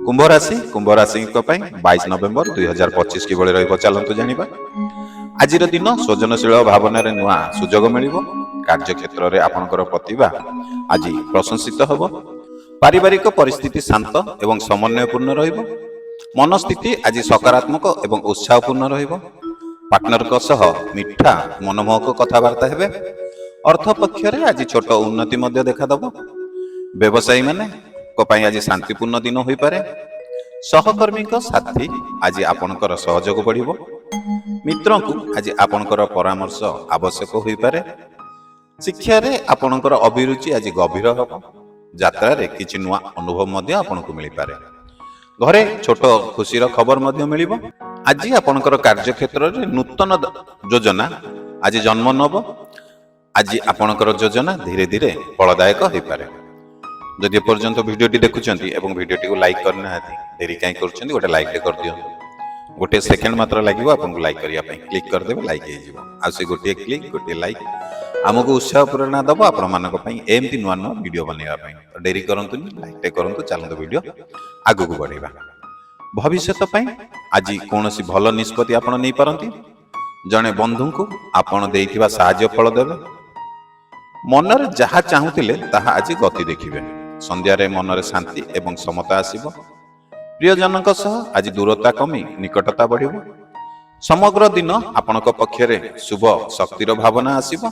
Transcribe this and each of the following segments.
कुंभ राशि 22 नवेम्बर 2025 किभଳି ରହିବ ଚାଲନ୍ତୁ ଜାଣିବା। ଆଜିର ଦିନ ସୃଜନଶୀଳ ଭାବନାରେ ନୂଆ ସୁଯୋଗ ମିଳିବ। କାର୍ଯ୍ୟକ୍ଷେତ୍ରରେ ଆପଣଙ୍କର ପ୍ରତିଭା ଆଜି ପ୍ରଶଂସିତ ହେବ। ପାରିବାରିକ ପରିସ୍ଥିତି ଶାନ୍ତ ଏବଂ ସମନ୍ୱୟପୂର୍ଣ୍ଣ ରହିବ। ମନସ୍ଥିତି ଆଜି ସକାରାତ୍ମକ ଏବଂ ଉତ୍ସାହପୂର୍ଣ୍ଣ ରହିବ। ପାର୍ଟନରଙ୍କ ସହ ମିଠା ମନମୋହକ କଥାବାର୍ତ୍ତା ହେବେ। ଅର୍ଥ ପକ୍ଷରେ ଆଜି ଛୋଟ ଉନ୍ନତି ମଧ୍ୟ ଦେଖାଦେବ। ବ୍ୟବସାୟୀମାନଙ୍କ ପାଇଁ ଆଜି ଶାନ୍ତିପୂର୍ଣ୍ଣ ଦିନ ହୋଇପାରେ। ସହକର୍ମୀଙ୍କ ସାଥୀ ଆଜି ଆପଣଙ୍କର ସହଯୋଗ ବଢ଼ିବ। ମିତ୍ରଙ୍କୁ ଆଜି ଆପଣଙ୍କର ପରାମର୍ଶ ଆବଶ୍ୟକ ହୋଇପାରେ। ଶିକ୍ଷାରେ ଆପଣଙ୍କର ଅଭିରୁଚି ଆଜି ଗଭୀର ହେବ। ଯାତ୍ରାରେ କିଛି ନୂଆ ଅନୁଭବ ମଧ୍ୟ ଆପଣଙ୍କୁ ମିଳିପାରେ। ଘରେ ଛୋଟ ଖୁସିର ଖବର ମଧ୍ୟ ମିଳିବ। ଆଜି ଆପଣଙ୍କର କାର୍ଯ୍ୟକ୍ଷେତ୍ରରେ ନୂତନ ଯୋଜନା ଆଜି ଜନ୍ମ ନେବ। ଆଜି ଆପଣଙ୍କର ଯୋଜନା ଧୀରେ ଧୀରେ ଫଳଦାୟକ ହୋଇପାରେ। ଯଦି ଏପର୍ଯ୍ୟନ୍ତ ଭିଡ଼ିଓଟି ଦେଖୁଛନ୍ତି ଏବଂ ଭିଡ଼ିଓଟିକୁ ଲାଇକ୍ କରିନାହାନ୍ତି, ଡେରି କାହିଁ କରୁଛନ୍ତି? ଗୋଟେ ଲାଇକ୍ଟେ କରିଦିଅନ୍ତୁ। ଗୋଟେ ସେକେଣ୍ଡ ମାତ୍ର ଲାଗିବ ଆପଣଙ୍କୁ ଲାଇକ୍ କରିବା ପାଇଁ। କ୍ଲିକ୍ କରିଦେବେ, ଲାଇକ୍ ହେଇଯିବ। ଆଉ ସେ ଗୋଟିଏ କ୍ଲିକ୍, ଗୋଟିଏ ଲାଇକ୍ ଆମକୁ ଉତ୍ସାହ ପ୍ରେରଣା ଦେବ ଆପଣମାନଙ୍କ ପାଇଁ ଏମିତି ନୂଆ ନୂଆ ଭିଡ଼ିଓ ବନେଇବା ପାଇଁ। ତ ଡେରି କରନ୍ତୁନି, ଲାଇକ୍ଟେ କରନ୍ତୁ। ଚାଲନ୍ତୁ ଭିଡ଼ିଓ ଆଗକୁ ବଢ଼େଇବା। ଭବିଷ୍ୟତ ପାଇଁ ଆଜି କୌଣସି ଭଲ ନିଷ୍ପତ୍ତି ଆପଣ ନେଇପାରନ୍ତି। ଜଣେ ବନ୍ଧୁଙ୍କୁ ଆପଣ ଦେଇଥିବା ସାହାଯ୍ୟ ଫଳ ଦେବେ। ମନରେ ଯାହା ଚାହୁଁଥିଲେ ତାହା ଆଜି ଗତି ଦେଖିବେ। ସନ୍ଧ୍ୟାରେ ମନରେ ଶାନ୍ତି ଏବଂ ସମତା ଆସିବ। ପ୍ରିୟଜନଙ୍କ ସହ ଆଜି ଦୂରତା କମି ନିକଟତା ବଢ଼ିବ। ସମଗ୍ର ଦିନ ଆପଣଙ୍କ ପକ୍ଷରେ ଶୁଭ ଶକ୍ତିର ଭାବନା ଆସିବ।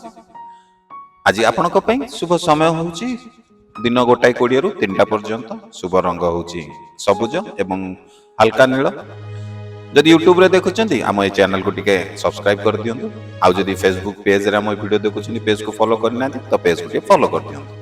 ଆଜି ଆପଣଙ୍କ ପାଇଁ ଶୁଭ ସମୟ ହେଉଛି ଦିନ 1:20ରୁ 3ଟା ପର୍ଯ୍ୟନ୍ତ। ଶୁଭ ରଙ୍ଗ ହେଉଛି ସବୁଜ ଏବଂ ହାଲକା ନୀଳ। ଯଦି ୟୁଟ୍ୟୁବରେ ଦେଖୁଛନ୍ତି ଆମ ଏ ଚ୍ୟାନେଲକୁ ଟିକେ ସବସ୍କ୍ରାଇବ୍ କରିଦିଅନ୍ତୁ। ଆଉ ଯଦି ଫେସବୁକ୍ ପେଜରେ ଆମ ଭିଡ଼ିଓ ଦେଖୁଛନ୍ତି, ପେଜକୁ ଫଲୋ କରିନାହାନ୍ତି ତ ପେଜକୁ ଟିକେ ଫଲୋ କରିଦିଅନ୍ତୁ।